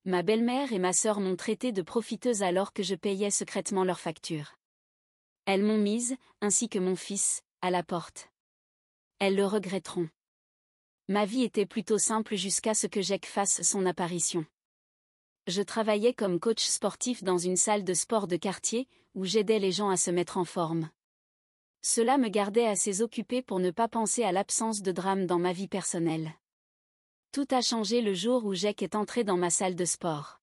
Ma belle-mère et ma sœur m'ont traité de profiteuse alors que je payais secrètement leurs factures. Elles m'ont mise, ainsi que mon fils, à la porte. Elles le regretteront. Ma vie était plutôt simple jusqu'à ce que Jack fasse son apparition. Je travaillais comme coach sportif dans une salle de sport de quartier, où j'aidais les gens à se mettre en forme. Cela me gardait assez occupée pour ne pas penser à l'absence de drame dans ma vie personnelle. Tout a changé le jour où Jack est entré dans ma salle de sport.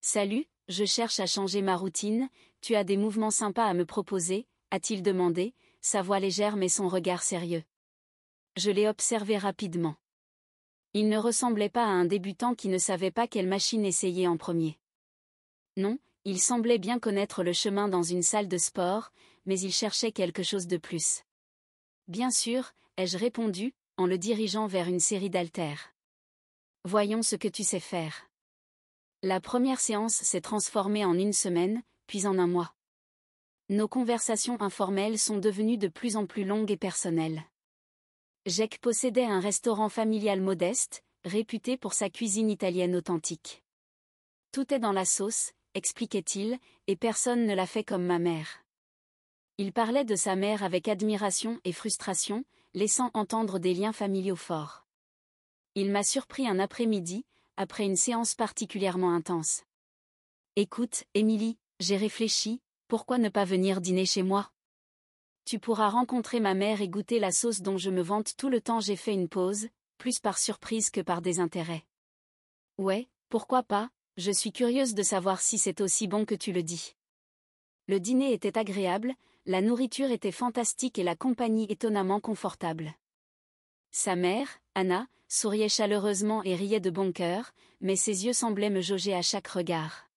Salut, je cherche à changer ma routine, tu as des mouvements sympas à me proposer, a-t-il demandé, sa voix légère mais son regard sérieux. Je l'ai observé rapidement. Il ne ressemblait pas à un débutant qui ne savait pas quelle machine essayer en premier. Non, il semblait bien connaître le chemin dans une salle de sport, mais il cherchait quelque chose de plus. Bien sûr, ai-je répondu, en le dirigeant vers une série d'haltères. Voyons ce que tu sais faire. La première séance s'est transformée en une semaine, puis en un mois. Nos conversations informelles sont devenues de plus en plus longues et personnelles. Jack possédait un restaurant familial modeste, réputé pour sa cuisine italienne authentique. Tout est dans la sauce, expliquait-il, et personne ne l'a fait comme ma mère. Il parlait de sa mère avec admiration et frustration, laissant entendre des liens familiaux forts. Il m'a surpris un après-midi, après une séance particulièrement intense. Écoute, Émilie, j'ai réfléchi, pourquoi ne pas venir dîner chez moi? Tu pourras rencontrer ma mère et goûter la sauce dont je me vante tout le temps. J'ai fait une pause, plus par surprise que par désintérêt. Ouais, pourquoi pas, je suis curieuse de savoir si c'est aussi bon que tu le dis. Le dîner était agréable, la nourriture était fantastique et la compagnie étonnamment confortable. Sa mère, Anna, souriait chaleureusement et riait de bon cœur, mais ses yeux semblaient me jauger à chaque regard.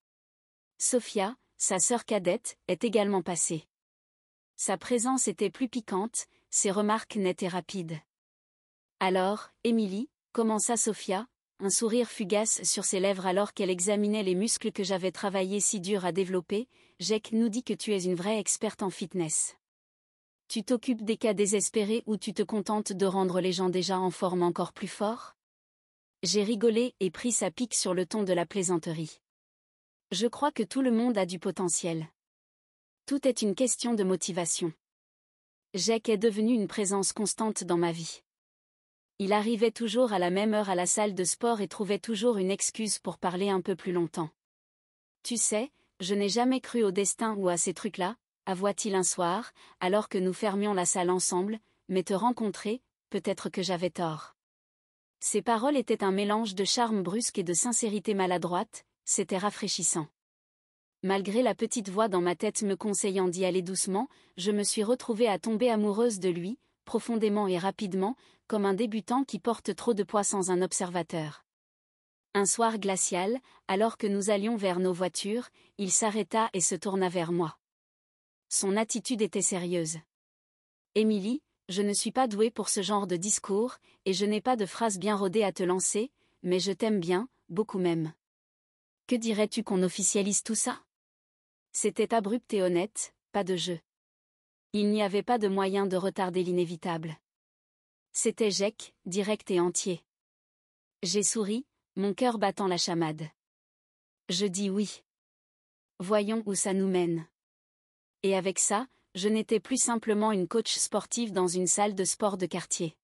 Sophia, sa sœur cadette, est également passée. Sa présence était plus piquante, ses remarques nettes et rapides. Alors, Émilie, commença Sophia, un sourire fugace sur ses lèvres alors qu'elle examinait les muscles que j'avais travaillé si dur à développer, Jack nous dit que tu es une vraie experte en fitness. Tu t'occupes des cas désespérés ou tu te contentes de rendre les gens déjà en forme encore plus forts? J'ai rigolé et pris sa pique sur le ton de la plaisanterie. Je crois que tout le monde a du potentiel. Tout est une question de motivation. Jack est devenu une présence constante dans ma vie. Il arrivait toujours à la même heure à la salle de sport et trouvait toujours une excuse pour parler un peu plus longtemps. Tu sais, je n'ai jamais cru au destin ou à ces trucs-là, avoua-t-il un soir, alors que nous fermions la salle ensemble, mais te rencontrer, peut-être que j'avais tort. Ses paroles étaient un mélange de charme brusque et de sincérité maladroite, c'était rafraîchissant. Malgré la petite voix dans ma tête me conseillant d'y aller doucement, je me suis retrouvée à tomber amoureuse de lui, profondément et rapidement, comme un débutant qui porte trop de poids sans un observateur. Un soir glacial, alors que nous allions vers nos voitures, il s'arrêta et se tourna vers moi. Son attitude était sérieuse. Émilie, je ne suis pas douée pour ce genre de discours, et je n'ai pas de phrases bien rodées à te lancer, mais je t'aime bien, beaucoup même. Que dirais-tu qu'on officialise tout ça? C'était abrupt et honnête, pas de jeu. Il n'y avait pas de moyen de retarder l'inévitable. C'était Jack, direct et entier. J'ai souri, mon cœur battant la chamade. Je dis oui. Voyons où ça nous mène. Et avec ça, je n'étais plus simplement une coach sportive dans une salle de sport de quartier.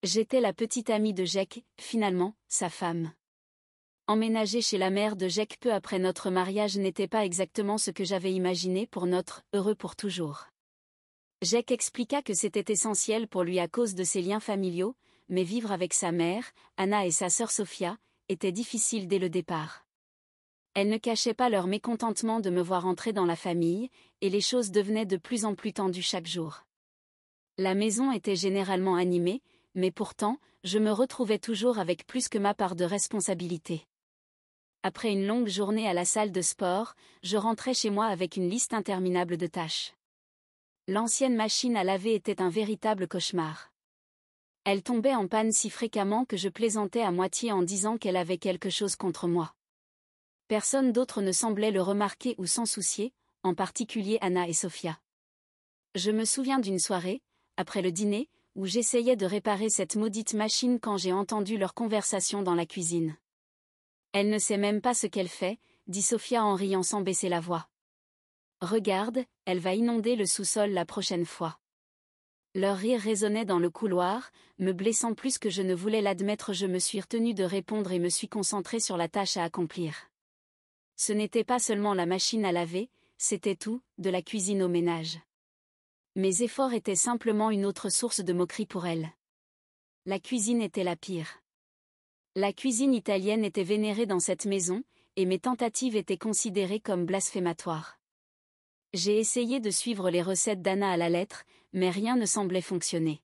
J'étais la petite amie de Jack, finalement, sa femme. Emménager chez la mère de Jack peu après notre mariage n'était pas exactement ce que j'avais imaginé pour notre « heureux pour toujours ». Jack expliqua que c'était essentiel pour lui à cause de ses liens familiaux, mais vivre avec sa mère, Anna et sa sœur Sophia, était difficile dès le départ. Elles ne cachaient pas leur mécontentement de me voir entrer dans la famille, et les choses devenaient de plus en plus tendues chaque jour. La maison était généralement animée, mais pourtant, je me retrouvais toujours avec plus que ma part de responsabilité. Après une longue journée à la salle de sport, je rentrais chez moi avec une liste interminable de tâches. L'ancienne machine à laver était un véritable cauchemar. Elle tombait en panne si fréquemment que je plaisantais à moitié en disant qu'elle avait quelque chose contre moi. Personne d'autre ne semblait le remarquer ou s'en soucier, en particulier Anna et Sophia. Je me souviens d'une soirée, après le dîner, où j'essayais de réparer cette maudite machine quand j'ai entendu leur conversation dans la cuisine. Elle ne sait même pas ce qu'elle fait, dit Sophia en riant sans baisser la voix. Regarde, elle va inonder le sous-sol la prochaine fois. Leur rire résonnait dans le couloir, me blessant plus que je ne voulais l'admettre. Je me suis retenue de répondre et me suis concentrée sur la tâche à accomplir. Ce n'était pas seulement la machine à laver, c'était tout, de la cuisine au ménage. Mes efforts étaient simplement une autre source de moquerie pour elle. La cuisine était la pire. La cuisine italienne était vénérée dans cette maison, et mes tentatives étaient considérées comme blasphématoires. J'ai essayé de suivre les recettes d'Anna à la lettre, mais rien ne semblait fonctionner.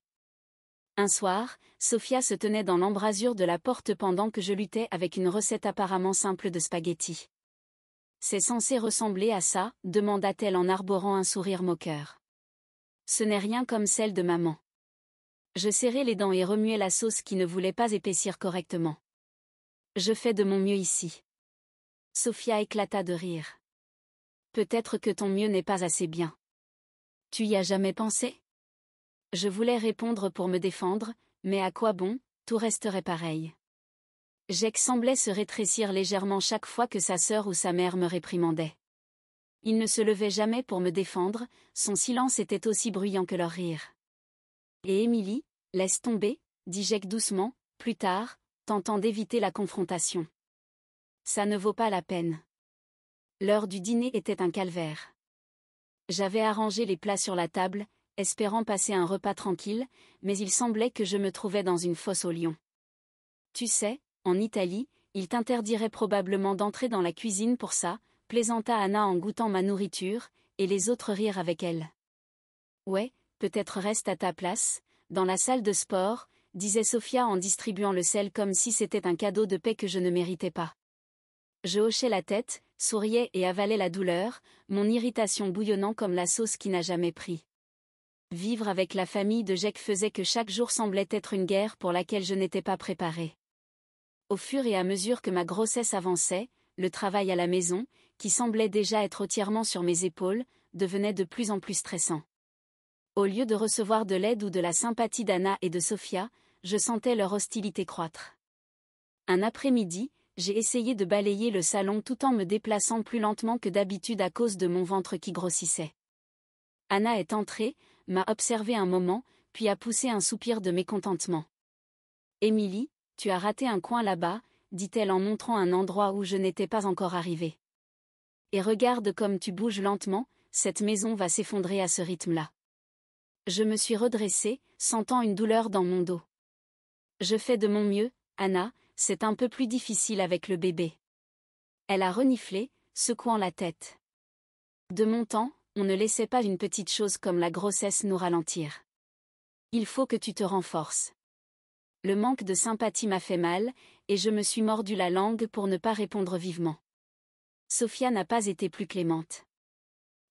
Un soir, Sophia se tenait dans l'embrasure de la porte pendant que je luttais avec une recette apparemment simple de spaghettis. « C'est censé ressembler à ça ?» demanda-t-elle en arborant un sourire moqueur. « Ce n'est rien comme celle de maman. » Je serrai les dents et remuai la sauce qui ne voulait pas épaissir correctement. « Je fais de mon mieux ici. » Sophia éclata de rire. « Peut-être que ton mieux n'est pas assez bien. Tu y as jamais pensé ? » Je voulais répondre pour me défendre, mais à quoi bon, tout resterait pareil. Jake semblait se rétrécir légèrement chaque fois que sa sœur ou sa mère me réprimandait. Il ne se levait jamais pour me défendre, son silence était aussi bruyant que leur rire. « Et Émilie, laisse tomber, » dit Jake doucement, plus tard, tentant d'éviter la confrontation. « Ça ne vaut pas la peine. » L'heure du dîner était un calvaire. J'avais arrangé les plats sur la table, espérant passer un repas tranquille, mais il semblait que je me trouvais dans une fosse aux lions. Tu sais, en Italie, ils t'interdiraient probablement d'entrer dans la cuisine pour ça, plaisanta Anna en goûtant ma nourriture, et les autres rirent avec elle. Ouais, peut-être reste à ta place, dans la salle de sport, disait Sophia en distribuant le sel comme si c'était un cadeau de paix que je ne méritais pas. Je hochais la tête, souriais et avalais la douleur, mon irritation bouillonnant comme la sauce qui n'a jamais pris. Vivre avec la famille de Jake faisait que chaque jour semblait être une guerre pour laquelle je n'étais pas préparée. Au fur et à mesure que ma grossesse avançait, le travail à la maison, qui semblait déjà être entièrement sur mes épaules, devenait de plus en plus stressant. Au lieu de recevoir de l'aide ou de la sympathie d'Anna et de Sophia, je sentais leur hostilité croître. Un après-midi, j'ai essayé de balayer le salon tout en me déplaçant plus lentement que d'habitude à cause de mon ventre qui grossissait. Anna est entrée, m'a observé un moment, puis a poussé un soupir de mécontentement. « Émilie, tu as raté un coin là-bas, » dit-elle en montrant un endroit où je n'étais pas encore arrivée. « Et regarde comme tu bouges lentement, cette maison va s'effondrer à ce rythme-là. » Je me suis redressée, sentant une douleur dans mon dos. « Je fais de mon mieux, Anna, c'est un peu plus difficile avec le bébé. » Elle a reniflé, secouant la tête. De mon temps, on ne laissait pas une petite chose comme la grossesse nous ralentir. Il faut que tu te renforces. Le manque de sympathie m'a fait mal, et je me suis mordu la langue pour ne pas répondre vivement. Sophia n'a pas été plus clémente.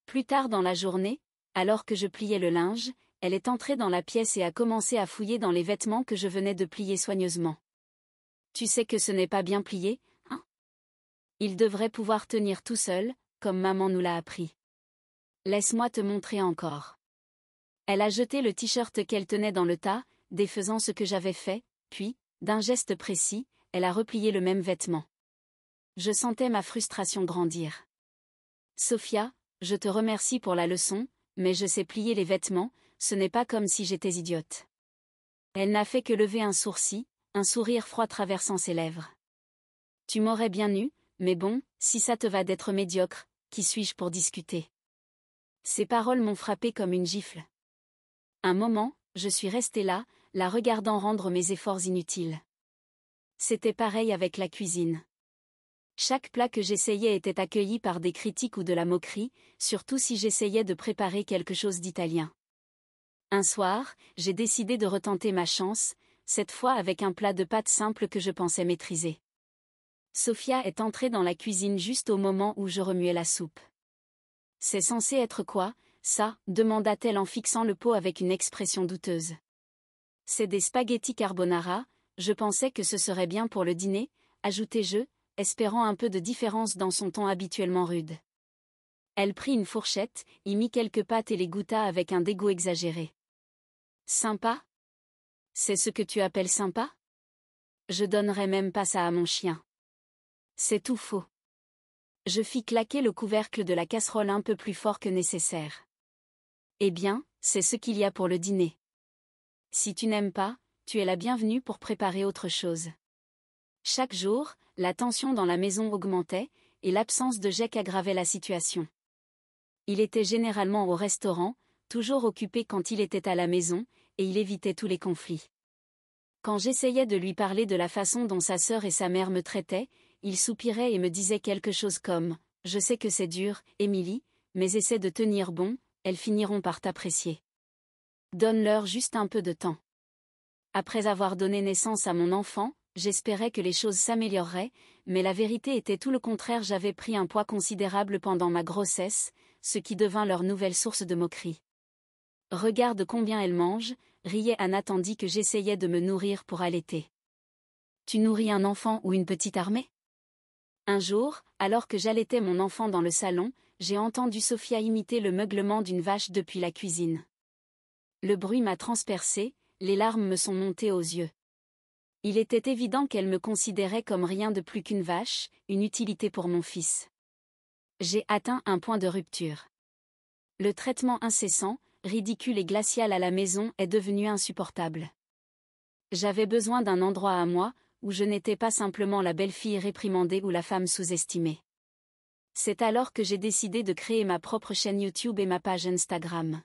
Plus tard dans la journée, alors que je pliais le linge, elle est entrée dans la pièce et a commencé à fouiller dans les vêtements que je venais de plier soigneusement. « Tu sais que ce n'est pas bien plié, hein ? Il devrait pouvoir tenir tout seul, comme maman nous l'a appris. Laisse-moi te montrer encore. » Elle a jeté le t-shirt qu'elle tenait dans le tas, défaisant ce que j'avais fait, puis, d'un geste précis, elle a replié le même vêtement. Je sentais ma frustration grandir. « Sophia, je te remercie pour la leçon, mais je sais plier les vêtements, ce n'est pas comme si j'étais idiote. » Elle n'a fait que lever un sourcil, un sourire froid traversant ses lèvres. « Tu m'aurais bien eu, mais bon, si ça te va d'être médiocre, qui suis-je pour discuter ?» Ces paroles m'ont frappé comme une gifle. Un moment, je suis restée là, la regardant rendre mes efforts inutiles. C'était pareil avec la cuisine. Chaque plat que j'essayais était accueilli par des critiques ou de la moquerie, surtout si j'essayais de préparer quelque chose d'italien. Un soir, j'ai décidé de retenter ma chance, cette fois avec un plat de pâtes simple que je pensais maîtriser. Sophia est entrée dans la cuisine juste au moment où je remuais la soupe. « C'est censé être quoi, ça ?» demanda-t-elle en fixant le pot avec une expression douteuse. « C'est des spaghettis carbonara, je pensais que ce serait bien pour le dîner, » ajoutai-je, espérant un peu de différence dans son ton habituellement rude. Elle prit une fourchette, y mit quelques pâtes et les goûta avec un dégoût exagéré. « Sympa ? C'est ce que tu appelles sympa ? Je donnerais même pas ça à mon chien. » C'est tout faux. Je fis claquer le couvercle de la casserole un peu plus fort que nécessaire. Eh bien, c'est ce qu'il y a pour le dîner. Si tu n'aimes pas, tu es la bienvenue pour préparer autre chose. Chaque jour, la tension dans la maison augmentait, et l'absence de Jake aggravait la situation. Il était généralement au restaurant, toujours occupé quand il était à la maison, et il évitait tous les conflits. Quand j'essayais de lui parler de la façon dont sa sœur et sa mère me traitaient, il soupirait et me disait quelque chose comme « Je sais que c'est dur, Émilie, mais essaie de tenir bon, elles finiront par t'apprécier. Donne-leur juste un peu de temps. » Après avoir donné naissance à mon enfant, j'espérais que les choses s'amélioreraient, mais la vérité était tout le contraire. J'avais pris un poids considérable pendant ma grossesse, ce qui devint leur nouvelle source de moquerie. « Regarde combien elle mange », riait Anna tandis que j'essayais de me nourrir pour allaiter. « Tu nourris un enfant ou une petite armée ?» Un jour, alors que j'allaitais mon enfant dans le salon, j'ai entendu Sophia imiter le meuglement d'une vache depuis la cuisine. Le bruit m'a transpercé, les larmes me sont montées aux yeux. Il était évident qu'elle me considérait comme rien de plus qu'une vache, une utilité pour mon fils. J'ai atteint un point de rupture. Le traitement incessant, ridicule et glacial à la maison est devenu insupportable. J'avais besoin d'un endroit à moi, où je n'étais pas simplement la belle-fille réprimandée ou la femme sous-estimée. C'est alors que j'ai décidé de créer ma propre chaîne YouTube et ma page Instagram.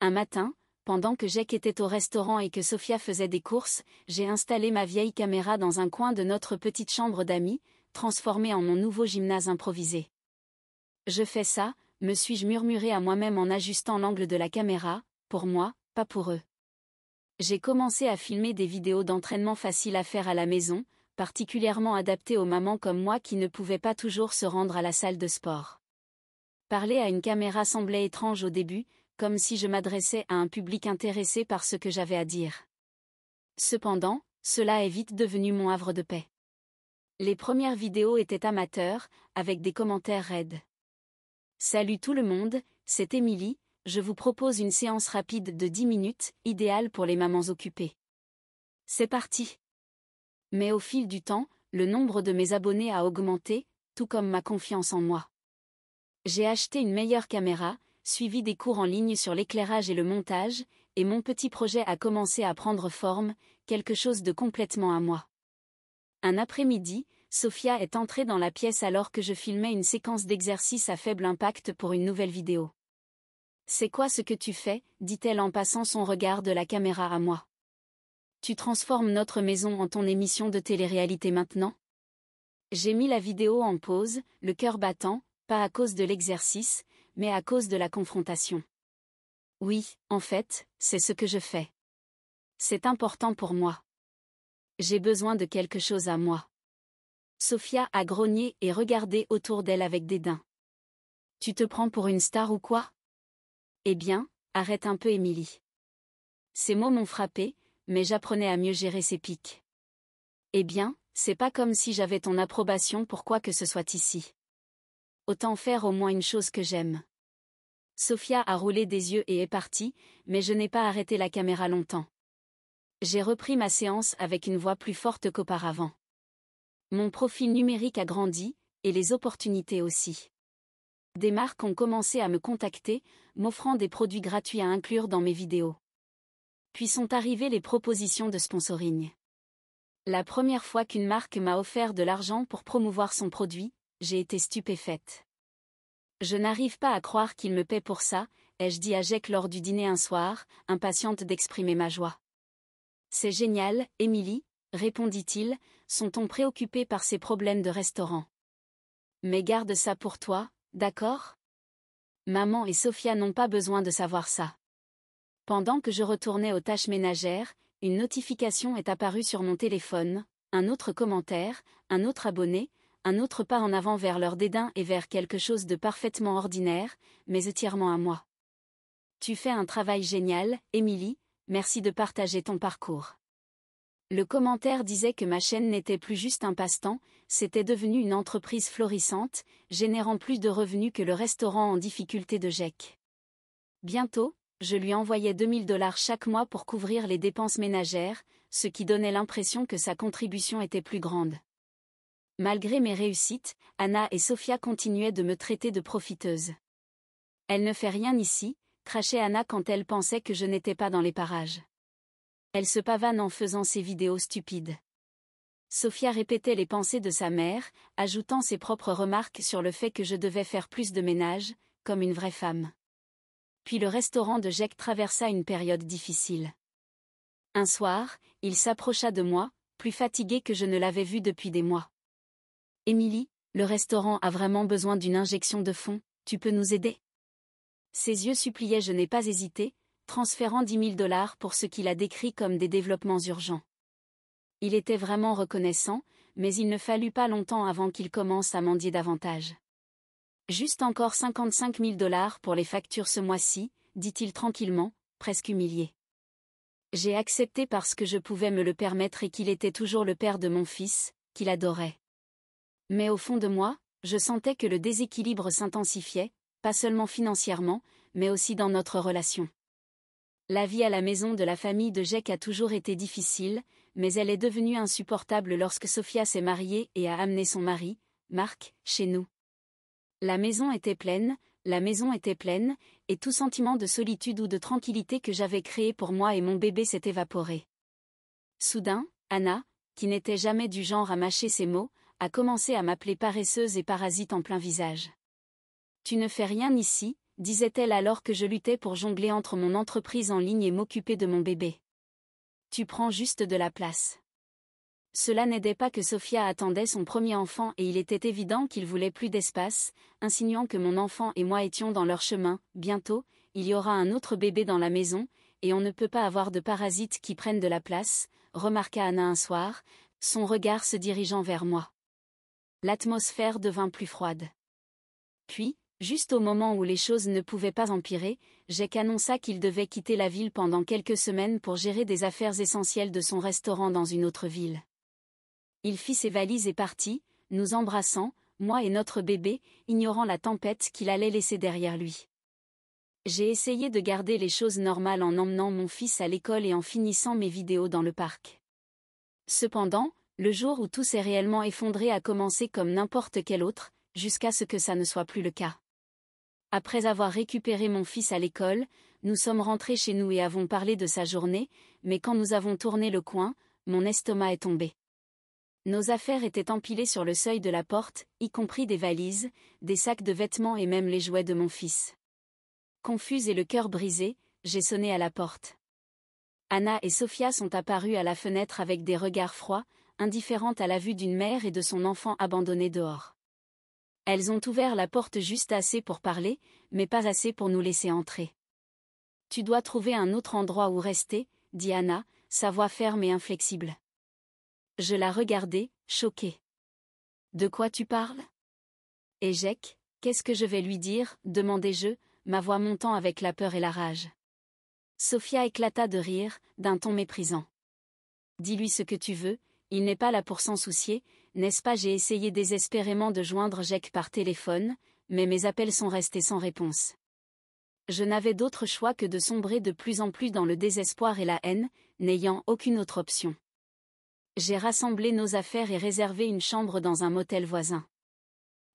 Un matin, pendant que Jake était au restaurant et que Sophia faisait des courses, j'ai installé ma vieille caméra dans un coin de notre petite chambre d'amis, transformée en mon nouveau gymnase improvisé. Je fais ça, me suis-je murmuré à moi-même en ajustant l'angle de la caméra, pour moi, pas pour eux. J'ai commencé à filmer des vidéos d'entraînement faciles à faire à la maison, particulièrement adaptées aux mamans comme moi qui ne pouvaient pas toujours se rendre à la salle de sport. Parler à une caméra semblait étrange au début, comme si je m'adressais à un public intéressé par ce que j'avais à dire. Cependant, cela est vite devenu mon havre de paix. Les premières vidéos étaient amateurs, avec des commentaires raides. Salut tout le monde, c'est Émilie, je vous propose une séance rapide de 10 minutes, idéale pour les mamans occupées. C'est parti. Mais au fil du temps, le nombre de mes abonnés a augmenté, tout comme ma confiance en moi. J'ai acheté une meilleure caméra, suivi des cours en ligne sur l'éclairage et le montage, et mon petit projet a commencé à prendre forme, quelque chose de complètement à moi. Un après-midi, Sophia est entrée dans la pièce alors que je filmais une séquence d'exercices à faible impact pour une nouvelle vidéo. « C'est quoi ce que tu fais ?» dit-elle en passant son regard de la caméra à moi. « Tu transformes notre maison en ton émission de télé-réalité maintenant ?» J'ai mis la vidéo en pause, le cœur battant, pas à cause de l'exercice, mais à cause de la confrontation. Oui, en fait, c'est ce que je fais. C'est important pour moi. J'ai besoin de quelque chose à moi. Sophia a grogné et regardé autour d'elle avec dédain. Tu te prends pour une star ou quoi ? Eh bien, arrête un peu Émilie. Ces mots m'ont frappé, mais j'apprenais à mieux gérer ses pics. Eh bien, c'est pas comme si j'avais ton approbation pour quoi que ce soit ici. Autant faire au moins une chose que j'aime. Sophia a roulé des yeux et est partie, mais je n'ai pas arrêté la caméra longtemps. J'ai repris ma séance avec une voix plus forte qu'auparavant. Mon profil numérique a grandi, et les opportunités aussi. Des marques ont commencé à me contacter, m'offrant des produits gratuits à inclure dans mes vidéos. Puis sont arrivées les propositions de sponsoring. La première fois qu'une marque m'a offert de l'argent pour promouvoir son produit, j'ai été stupéfaite. Je n'arrive pas à croire qu'il me paie pour ça, ai-je dit à Jake lors du dîner un soir, impatiente d'exprimer ma joie. C'est génial, Émilie, répondit-il, sont-on préoccupé par ces problèmes de restaurant. Mais garde ça pour toi, d'accord ? Maman et Sophia n'ont pas besoin de savoir ça. Pendant que je retournais aux tâches ménagères, une notification est apparue sur mon téléphone, un autre commentaire, un autre abonné, un autre pas en avant vers leur dédain et vers quelque chose de parfaitement ordinaire, mais entièrement à moi. Tu fais un travail génial, Émilie, merci de partager ton parcours. Le commentaire disait que ma chaîne n'était plus juste un passe-temps, c'était devenu une entreprise florissante, générant plus de revenus que le restaurant en difficulté de Jake. Bientôt, je lui envoyais 2000 $ chaque mois pour couvrir les dépenses ménagères, ce qui donnait l'impression que sa contribution était plus grande. Malgré mes réussites, Anna et Sophia continuaient de me traiter de profiteuse. Elle ne fait rien ici, crachait Anna quand elle pensait que je n'étais pas dans les parages. Elle se pavane en faisant ses vidéos stupides. Sophia répétait les pensées de sa mère, ajoutant ses propres remarques sur le fait que je devais faire plus de ménage, comme une vraie femme. Puis le restaurant de Jack traversa une période difficile. Un soir, il s'approcha de moi, plus fatigué que je ne l'avais vu depuis des mois. « Émilie, le restaurant a vraiment besoin d'une injection de fonds, tu peux nous aider ?» Ses yeux suppliaient. Je n'ai pas hésité, transférant $10 000 pour ce qu'il a décrit comme des développements urgents. Il était vraiment reconnaissant, mais il ne fallut pas longtemps avant qu'il commence à mendier davantage. « Juste encore $55 000 pour les factures ce mois-ci, dit-il tranquillement, presque humilié. J'ai accepté parce que je pouvais me le permettre et qu'il était toujours le père de mon fils, qu'il adorait. Mais au fond de moi, je sentais que le déséquilibre s'intensifiait, pas seulement financièrement, mais aussi dans notre relation. La vie à la maison de la famille de Jack a toujours été difficile, mais elle est devenue insupportable lorsque Sophia s'est mariée et a amené son mari, Mark, chez nous. La maison était pleine, et tout sentiment de solitude ou de tranquillité que j'avais créé pour moi et mon bébé s'est évaporé. Soudain, Anna, qui n'était jamais du genre à mâcher ses mots, a commencé à m'appeler paresseuse et parasite en plein visage. « Tu ne fais rien ici », disait-elle alors que je luttais pour jongler entre mon entreprise en ligne et m'occuper de mon bébé. « Tu prends juste de la place. » Cela n'aidait pas que Sophia attendait son premier enfant et il était évident qu'il voulait plus d'espace, insinuant que mon enfant et moi étions dans leur chemin. « Bientôt, il y aura un autre bébé dans la maison, et on ne peut pas avoir de parasites qui prennent de la place, remarqua Anna un soir, son regard se dirigeant vers moi. L'atmosphère devint plus froide. Puis, juste au moment où les choses ne pouvaient pas empirer, Jack annonça qu'il devait quitter la ville pendant quelques semaines pour gérer des affaires essentielles de son restaurant dans une autre ville. Il fit ses valises et partit, nous embrassant, moi et notre bébé, ignorant la tempête qu'il allait laisser derrière lui. J'ai essayé de garder les choses normales en emmenant mon fils à l'école et en finissant mes vidéos dans le parc. Cependant, le jour où tout s'est réellement effondré a commencé comme n'importe quel autre, jusqu'à ce que ça ne soit plus le cas. Après avoir récupéré mon fils à l'école, nous sommes rentrés chez nous et avons parlé de sa journée, mais quand nous avons tourné le coin, mon estomac est tombé. Nos affaires étaient empilées sur le seuil de la porte, y compris des valises, des sacs de vêtements et même les jouets de mon fils. Confuse et le cœur brisé, j'ai sonné à la porte. Anna et Sophia sont apparues à la fenêtre avec des regards froids, indifférentes à la vue d'une mère et de son enfant abandonné dehors. Elles ont ouvert la porte juste assez pour parler, mais pas assez pour nous laisser entrer. « Tu dois trouver un autre endroit où rester, » dit Anna, sa voix ferme et inflexible. Je la regardai, choquée. « De quoi tu parles ? » « Et Jack, qu'est-ce que je vais lui dire ?» demandai-je, ma voix montant avec la peur et la rage. Sophia éclata de rire, d'un ton méprisant. « Dis-lui ce que tu veux, il n'est pas là pour s'en soucier, n'est-ce pas ?» J'ai essayé désespérément de joindre Jack par téléphone, mais mes appels sont restés sans réponse. Je n'avais d'autre choix que de sombrer de plus en plus dans le désespoir et la haine, n'ayant aucune autre option. J'ai rassemblé nos affaires et réservé une chambre dans un motel voisin.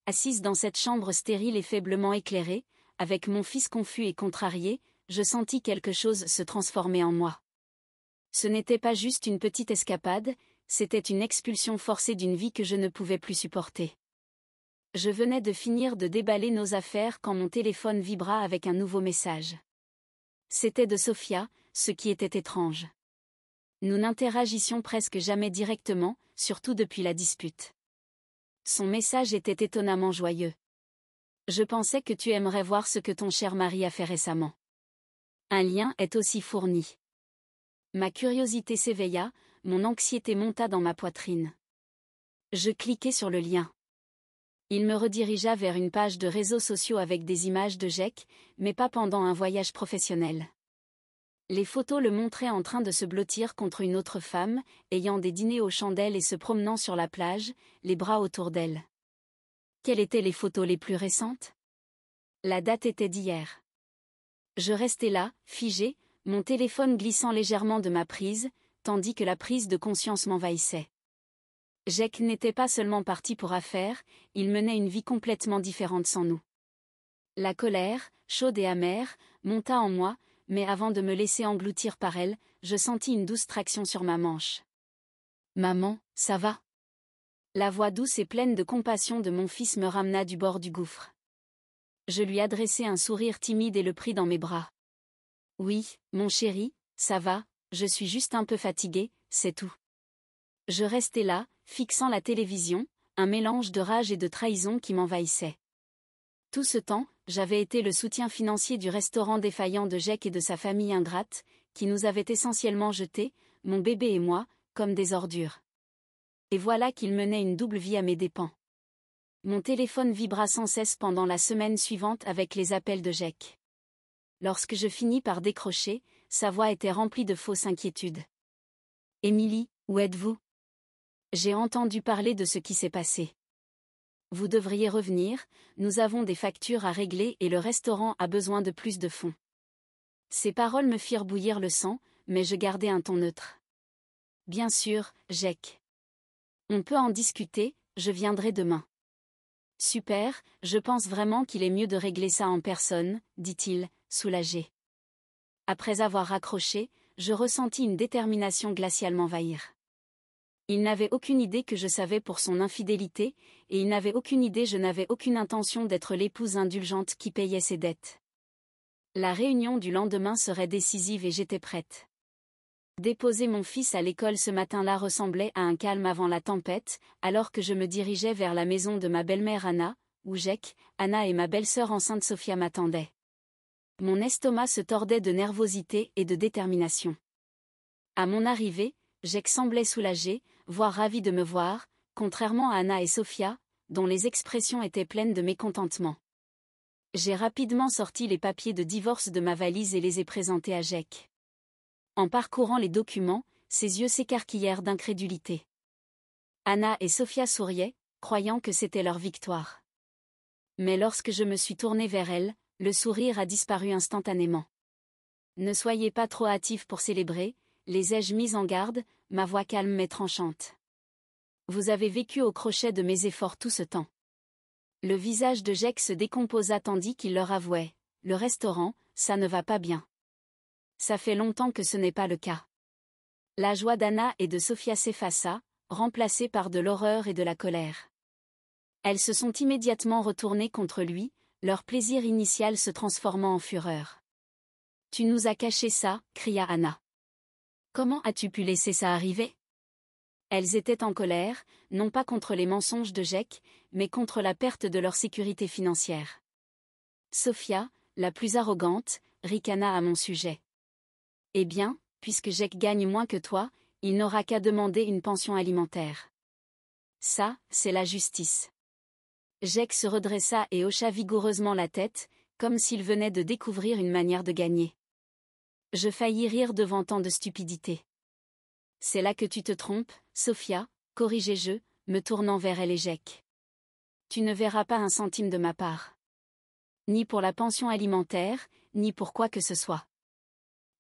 Assise dans cette chambre stérile et faiblement éclairée, avec mon fils confus et contrarié, je sentis quelque chose se transformer en moi. Ce n'était pas juste une petite escapade, c'était une expulsion forcée d'une vie que je ne pouvais plus supporter. Je venais de finir de déballer nos affaires quand mon téléphone vibra avec un nouveau message. C'était de Sophia, ce qui était étrange. Nous n'interagissions presque jamais directement, surtout depuis la dispute. Son message était étonnamment joyeux. « Je pensais que tu aimerais voir ce que ton cher mari a fait récemment. Un lien est aussi fourni. » Ma curiosité s'éveilla, mon anxiété monta dans ma poitrine. Je cliquai sur le lien. Il me redirigea vers une page de réseaux sociaux avec des images de Jack, mais pas pendant un voyage professionnel. Les photos le montraient en train de se blottir contre une autre femme, ayant des dîners aux chandelles et se promenant sur la plage, les bras autour d'elle. Quelles étaient les photos les plus récentes ? La date était d'hier. Je restais là, figé, mon téléphone glissant légèrement de ma prise, tandis que la prise de conscience m'envahissait. Jake n'était pas seulement parti pour affaires, il menait une vie complètement différente sans nous. La colère, chaude et amère, monta en moi, mais avant de me laisser engloutir par elle, je sentis une douce traction sur ma manche. « Maman, ça va ?» La voix douce et pleine de compassion de mon fils me ramena du bord du gouffre. Je lui adressai un sourire timide et le pris dans mes bras. « Oui, mon chéri, ça va, je suis juste un peu fatigué, c'est tout. » Je restai là, fixant la télévision, un mélange de rage et de trahison qui m'envahissait. Tout ce temps, j'avais été le soutien financier du restaurant défaillant de Jake et de sa famille ingrate, qui nous avait essentiellement jetés, mon bébé et moi, comme des ordures. Et voilà qu'il menait une double vie à mes dépens. Mon téléphone vibra sans cesse pendant la semaine suivante avec les appels de Jake. Lorsque je finis par décrocher, sa voix était remplie de fausses inquiétudes. « Émilie, où êtes-vous ? J'ai entendu parler de ce qui s'est passé. Vous devriez revenir, nous avons des factures à régler et le restaurant a besoin de plus de fonds. » Ces paroles me firent bouillir le sang, mais je gardai un ton neutre. « Bien sûr, Jake. On peut en discuter, je viendrai demain. » « Super, je pense vraiment qu'il est mieux de régler ça en personne, » dit-il, soulagé. Après avoir raccroché, je ressentis une détermination glaciale m'envahir. Il n'avait aucune idée que je savais pour son infidélité, et il n'avait aucune idée je n'avais aucune intention d'être l'épouse indulgente qui payait ses dettes. La réunion du lendemain serait décisive et j'étais prête. Déposer mon fils à l'école ce matin-là ressemblait à un calme avant la tempête, alors que je me dirigeais vers la maison de ma belle-mère Anna, où Jake, Anna et ma belle-sœur enceinte Sophia m'attendaient. Mon estomac se tordait de nervosité et de détermination. À mon arrivée, Jake semblait soulagé, voire ravi de me voir, contrairement à Anna et Sophia, dont les expressions étaient pleines de mécontentement. J'ai rapidement sorti les papiers de divorce de ma valise et les ai présentés à Jake. En parcourant les documents, ses yeux s'écarquillèrent d'incrédulité. Anna et Sophia souriaient, croyant que c'était leur victoire. Mais lorsque je me suis tournée vers elles, le sourire a disparu instantanément. « Ne soyez pas trop hâtifs pour célébrer, » les ai-je mises en garde, ma voix calme mais tranchante. Vous avez vécu au crochet de mes efforts tout ce temps. Le visage de Jake se décomposa tandis qu'il leur avouait, « Le restaurant, ça ne va pas bien. » Ça fait longtemps que ce n'est pas le cas. La joie d'Anna et de Sophia s'effaça, remplacée par de l'horreur et de la colère. Elles se sont immédiatement retournées contre lui, leur plaisir initial se transformant en fureur. « Tu nous as caché ça » cria Anna. « Comment as-tu pu laisser ça arriver ?» Elles étaient en colère, non pas contre les mensonges de Jake, mais contre la perte de leur sécurité financière. Sophia, la plus arrogante, ricana à mon sujet. « Eh bien, puisque Jake gagne moins que toi, il n'aura qu'à demander une pension alimentaire. Ça, c'est la justice. » Jake se redressa et hocha vigoureusement la tête, comme s'il venait de découvrir une manière de gagner. Je faillis rire devant tant de stupidité. « C'est là que tu te trompes, Sophia, » corrigeai-je, me tournant vers elle et Jake. « Tu ne verras pas un centime de ma part. Ni pour la pension alimentaire, ni pour quoi que ce soit. »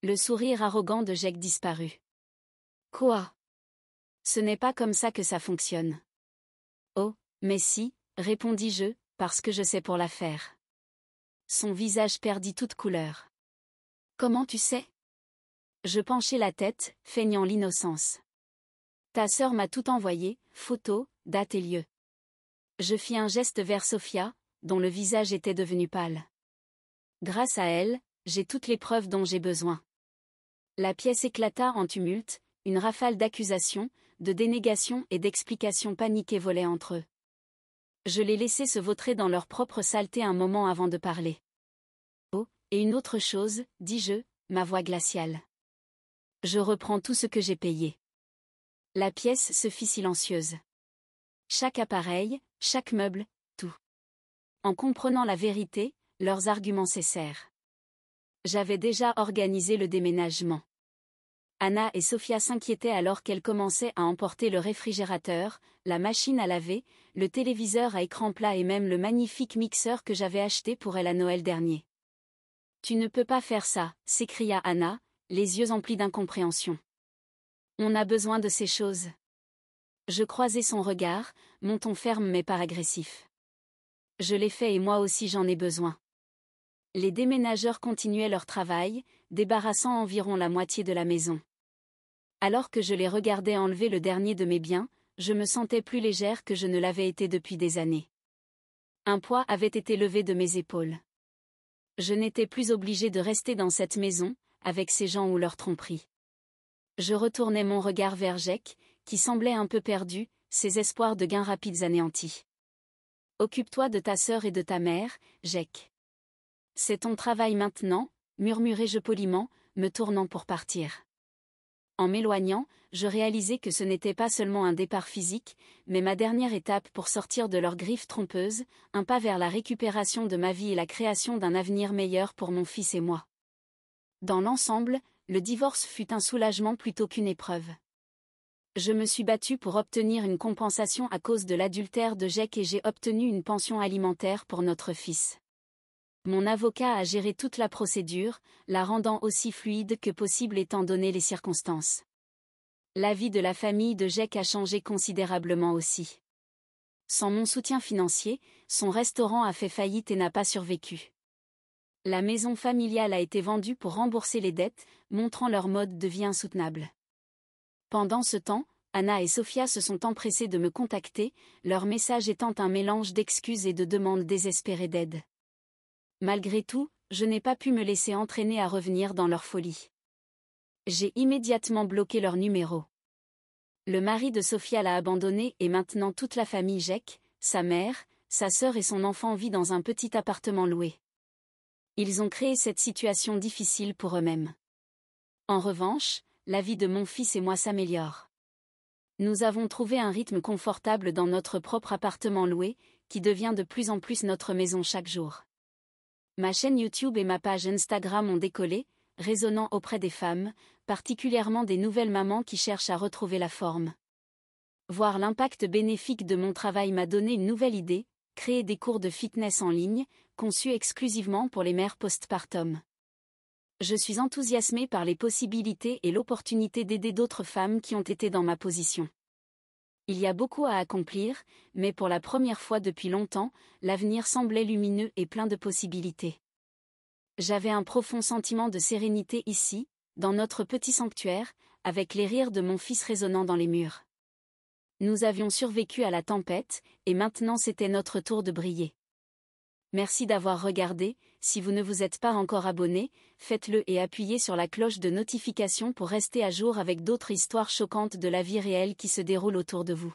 Le sourire arrogant de Jake disparut. « Quoi ? Ce n'est pas comme ça que ça fonctionne. »« Oh, mais si, » répondis-je, parce que je sais pour la faire. Son visage perdit toute couleur. « Comment tu sais ?» Je penchai la tête, feignant l'innocence. « Ta sœur m'a tout envoyé, photos, date et lieu. » Je fis un geste vers Sophia, dont le visage était devenu pâle. Grâce à elle, j'ai toutes les preuves dont j'ai besoin. La pièce éclata en tumulte, une rafale d'accusations, de dénégations et d'explications paniquées volaient entre eux. Je les laissai se vautrer dans leur propre saleté un moment avant de parler. « Oh, et une autre chose, » dis-je, ma voix glaciale. « Je reprends tout ce que j'ai payé. » La pièce se fit silencieuse. Chaque appareil, chaque meuble, tout. En comprenant la vérité, leurs arguments cessèrent. J'avais déjà organisé le déménagement. Anna et Sophia s'inquiétaient alors qu'elles commençaient à emporter le réfrigérateur, la machine à laver, le téléviseur à écran plat et même le magnifique mixeur que j'avais acheté pour elle à Noël dernier. « Tu ne peux pas faire ça » s'écria Anna, les yeux emplis d'incompréhension. « On a besoin de ces choses. » Je croisai son regard, mon ton ferme mais pas agressif. Je l'ai fait et moi aussi j'en ai besoin. Les déménageurs continuaient leur travail, débarrassant environ la moitié de la maison. Alors que je les regardais enlever le dernier de mes biens, je me sentais plus légère que je ne l'avais été depuis des années. Un poids avait été levé de mes épaules. Je n'étais plus obligée de rester dans cette maison, avec ces gens ou leurs tromperies. Je retournai mon regard vers Jake, qui semblait un peu perdu, ses espoirs de gains rapides anéantis. « Occupe-toi de ta sœur et de ta mère, Jake. C'est ton travail maintenant, murmurai-je poliment, me tournant pour partir. En m'éloignant, je réalisai que ce n'était pas seulement un départ physique, mais ma dernière étape pour sortir de leurs griffes trompeuses, un pas vers la récupération de ma vie et la création d'un avenir meilleur pour mon fils et moi. Dans l'ensemble, le divorce fut un soulagement plutôt qu'une épreuve. Je me suis battue pour obtenir une compensation à cause de l'adultère de Jake et j'ai obtenu une pension alimentaire pour notre fils. Mon avocat a géré toute la procédure, la rendant aussi fluide que possible étant donné les circonstances. La vie de la famille de Jake a changé considérablement aussi. Sans mon soutien financier, son restaurant a fait faillite et n'a pas survécu. La maison familiale a été vendue pour rembourser les dettes, montrant leur mode de vie insoutenable. Pendant ce temps, Anna et Sophia se sont empressées de me contacter, leur message étant un mélange d'excuses et de demandes désespérées d'aide. Malgré tout, je n'ai pas pu me laisser entraîner à revenir dans leur folie. J'ai immédiatement bloqué leur numéro. Le mari de Sophia l'a abandonné et maintenant toute la famille Jake, sa mère, sa sœur et son enfant vit dans un petit appartement loué. Ils ont créé cette situation difficile pour eux-mêmes. En revanche, la vie de mon fils et moi s'améliore. Nous avons trouvé un rythme confortable dans notre propre appartement loué, qui devient de plus en plus notre maison chaque jour. Ma chaîne YouTube et ma page Instagram ont décollé, résonnant auprès des femmes, particulièrement des nouvelles mamans qui cherchent à retrouver la forme. Voir l'impact bénéfique de mon travail m'a donné une nouvelle idée, créer des cours de fitness en ligne, conçus exclusivement pour les mères postpartum. Je suis enthousiasmée par les possibilités et l'opportunité d'aider d'autres femmes qui ont été dans ma position. Il y a beaucoup à accomplir, mais pour la première fois depuis longtemps, l'avenir semblait lumineux et plein de possibilités. J'avais un profond sentiment de sérénité ici, dans notre petit sanctuaire, avec les rires de mon fils résonnant dans les murs. Nous avions survécu à la tempête, et maintenant c'était notre tour de briller. Merci d'avoir regardé, si vous ne vous êtes pas encore abonné, faites-le et appuyez sur la cloche de notification pour rester à jour avec d'autres histoires choquantes de la vie réelle qui se déroulent autour de vous.